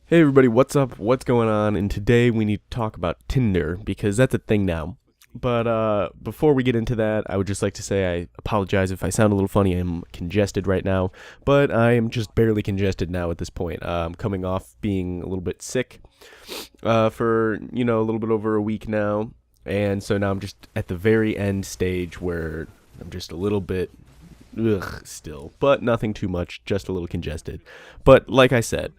Hey everybody, what's up? What's going on? And today we need to talk about Tinder because that's a thing now. But before we get into that, I would just like to say I apologize if I sound a little funny. I'm congested right now, but I am just barely congested now at this point. I'm coming off being a little bit sick for a little bit over a week now, and so now I'm just at the very end stage where I'm just a little bit still, but nothing too much, just a little congested. But like I said,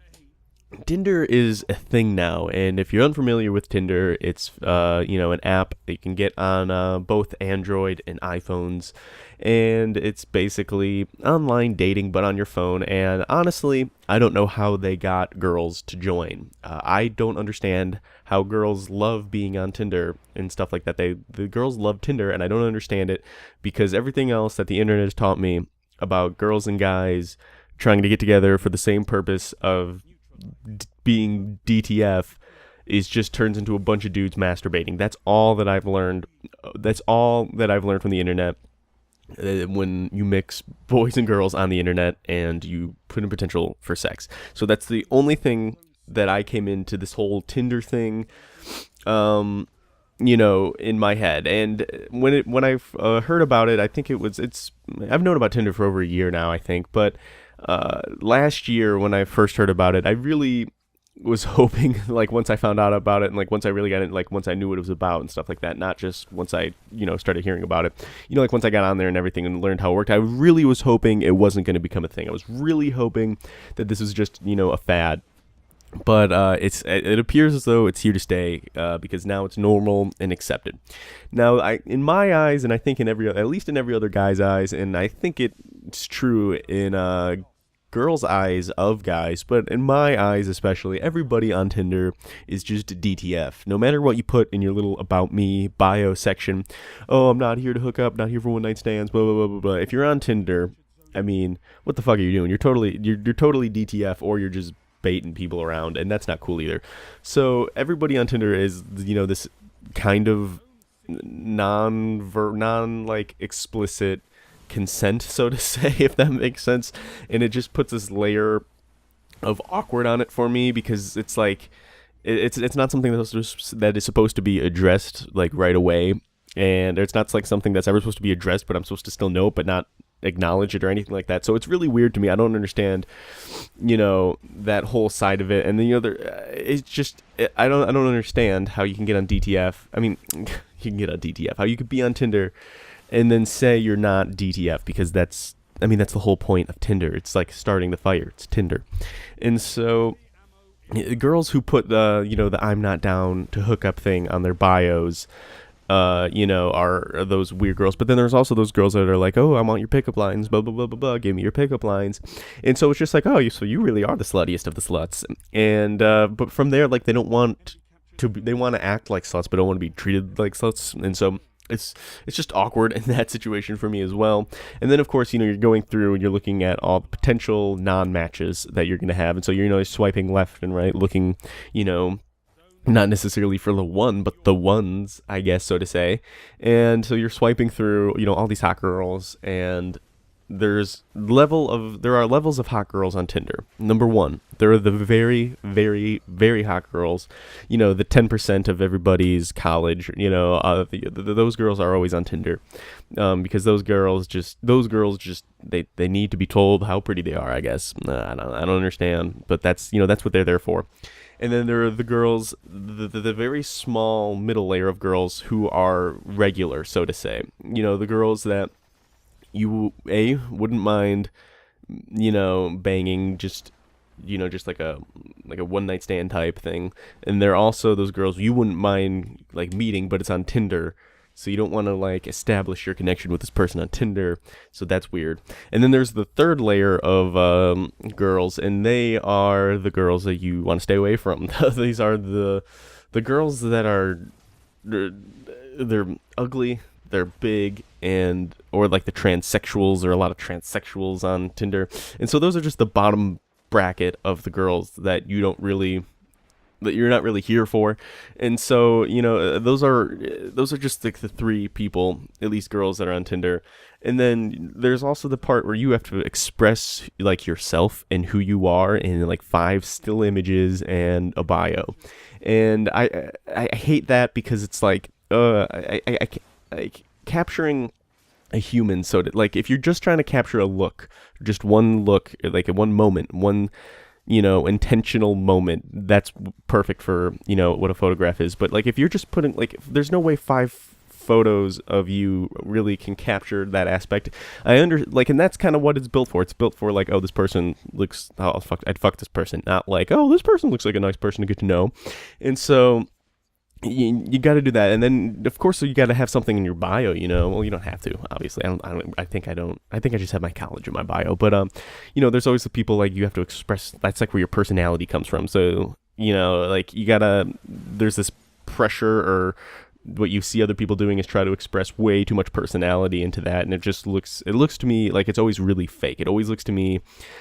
Tinder is a thing now, and if you're unfamiliar with Tinder, it's an app that you can get on both Android and iPhones, and it's basically online dating but on your phone. And honestly, I don't know how they got girls to join. I don't understand how girls love being on Tinder and stuff like that. The girls love Tinder, and I don't understand it because everything else that the internet has taught me about girls and guys trying to get together for the same purpose of being DTF is just turns into a bunch of dudes masturbating. That's all that I've learned. That's all that I've learned from the internet. When you mix boys and girls on the internet and you put in potential for sex. So that's the only thing that I came into this whole Tinder thing, in my head. And when I heard about it, I think I've known about Tinder for over a year now, I think, but last year when I first heard about it, I really was hoping, like, once I found out about it and like once I really got it, like once I knew what it was about and stuff like that, not just once I started hearing about it, like once I got on there and everything and learned how it worked, I really was hoping it wasn't going to become a thing. I was really hoping that this was just a fad. But it appears as though it's here to stay, because now it's normal and accepted. Now, in my eyes, and I think at least in every other guy's eyes, and I think it's true in girls' eyes of guys, but in my eyes especially, everybody on Tinder is just DTF. No matter what you put in your little about me bio section, oh, I'm not here to hook up, not here for one night stands, blah blah blah blah blah. If you're on Tinder, I mean, what the fuck are you doing? You're totally DTF, or you're just baiting people around, and that's not cool either. So everybody on Tinder is this kind of non like explicit consent, so to say, if that makes sense. And it just puts this layer of awkward on it for me, because it's like it's not something that is supposed to be addressed like right away, and it's not like something that's ever supposed to be addressed, but I'm supposed to still know it but not acknowledge it or anything like that. So it's really weird to me. I don't understand that whole side of it. And then it's just I don't understand how you can get on DTF. I mean, you can get on DTF, how you could be on Tinder and then say you're not DTF, because that's the whole point of Tinder. It's like starting the fire. It's Tinder. And so girls who put the I'm not down to hook up thing on their bios, are those weird girls. But then there's also those girls that are like, oh, I want your pickup lines, blah blah blah blah blah, give me your pickup lines. And so it's just like, oh, so you really are the sluttiest of the sluts. And but from there, like, they want to act like sluts but don't want to be treated like sluts. And so it's just awkward in that situation for me as well. And then of course, you're going through and you're looking at all the potential non-matches that you're going to have. And so you're swiping left and right, looking, not necessarily for the one, but the ones, I guess, so to say. And so you're swiping through, all these hot girls, and there are levels of hot girls on Tinder. Number one, there are the very, very, very hot girls, the 10% of everybody's college, those girls are always on Tinder, because those girls just, they need to be told how pretty they are, I guess. I don't understand, but that's what they're there for. And then there are the girls, the very small middle layer of girls who are regular, so to say. The girls that you wouldn't mind, banging, just like a one night stand type thing. And there are also those girls you wouldn't mind like meeting, but it's on Tinder. So you don't want to like establish your connection with this person on Tinder. So that's weird. And then there's the third layer of girls, and they are the girls that you want to stay away from. These are the girls that are they're ugly, they're big, and or like the transsexuals. There are a lot of transsexuals on Tinder. And so those are just the bottom bracket of the girls that you don't really that you're not really here for. And so, those are just like the three people, at least girls, that are on Tinder. And then there's also the part where you have to express like yourself and who you are in like 5 still images and a bio. And I hate that because it's like capturing a human, so to, like, if you're just trying to capture a look, just one look, like one moment, one intentional moment, that's perfect for what a photograph is. But like, if you're just putting, like, there's no way 5 photos of you really can capture that aspect. And that's kind of what it's built for. It's built for like, oh, this person looks, oh fuck, I'd fuck this person, not like, oh, this person looks like a nice person to get to know. And so you got to do that. And then of course you got to have something in your bio. Well, you don't have to, obviously. I think I just have my college in my bio. But there's always the people, like, you have to express, that's like where your personality comes from. So like, there's this pressure, or what you see other people doing is try to express way too much personality into that, and it looks to me like it's always really fake. It always looks to me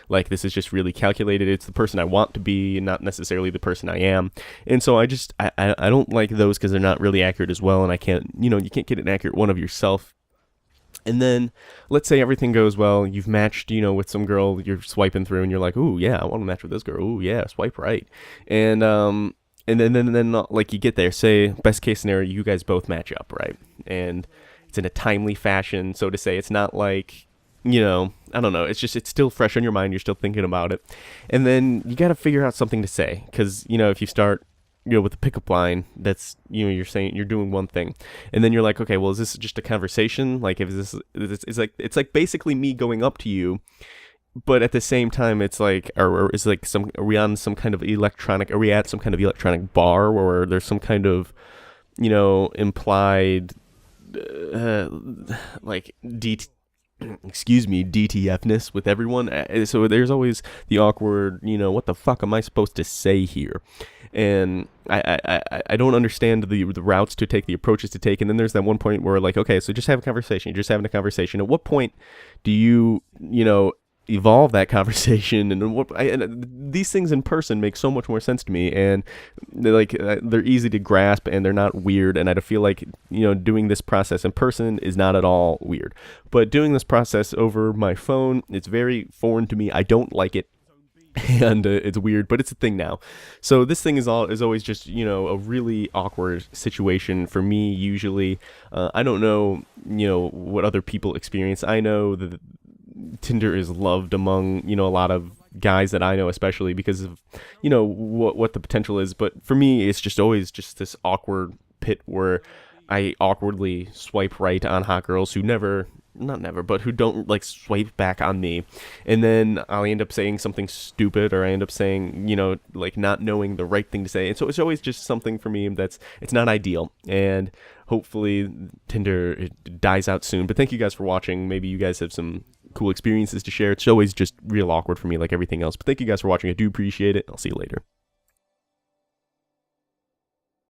like this is just really calculated. It's the person I want to be and not necessarily the person I am. And so I don't like those, because they're not really accurate as well, and you can't get an accurate one of yourself. And then let's say everything goes well, you've matched with some girl, you're swiping through and you're like, ooh yeah, I want to match with this girl, ooh yeah, swipe right. And then like, you get there, say best case scenario, you guys both match up, right? And it's in a timely fashion, so to say. It's not like, I don't know, it's still fresh on your mind, you're still thinking about it. And then you got to figure out something to say, because if you start with a pickup line, that's you're saying, you're doing one thing, and then you're like, okay, well, is this just a conversation? Like, if it's like basically me going up to you, but at the same time, it's like, or is like are we at some kind of electronic bar where there's some kind of, implied, like DTFness with everyone. So there's always the awkward, what the fuck am I supposed to say here? And I don't understand the routes to take, the approaches to take. And then there's that one point where, like, okay, so just have a conversation. You're just having a conversation. At what point do you, evolve that conversation? And these things in person make so much more sense to me, and they're easy to grasp, and they're not weird. And I feel like doing this process in person is not at all weird, but doing this process over my phone, it's very foreign to me. I don't like it, and it's weird, but it's a thing now. So this thing is always just a really awkward situation for me usually. I don't know what other people experience. I know that Tinder is loved among a lot of guys that I know, especially because of what the potential is. But for me, it's just always just this awkward pit where I awkwardly swipe right on hot girls who who don't like swipe back on me, and then I'll end up saying something stupid, or I end up saying like not knowing the right thing to say. And so it's always just something for me it's not ideal, and hopefully Tinder dies out soon. But thank you guys for watching. Maybe you guys have some cool experiences to share. It's always just real awkward for me, like everything else. But thank you guys for watching. I do appreciate it. I'll see you later.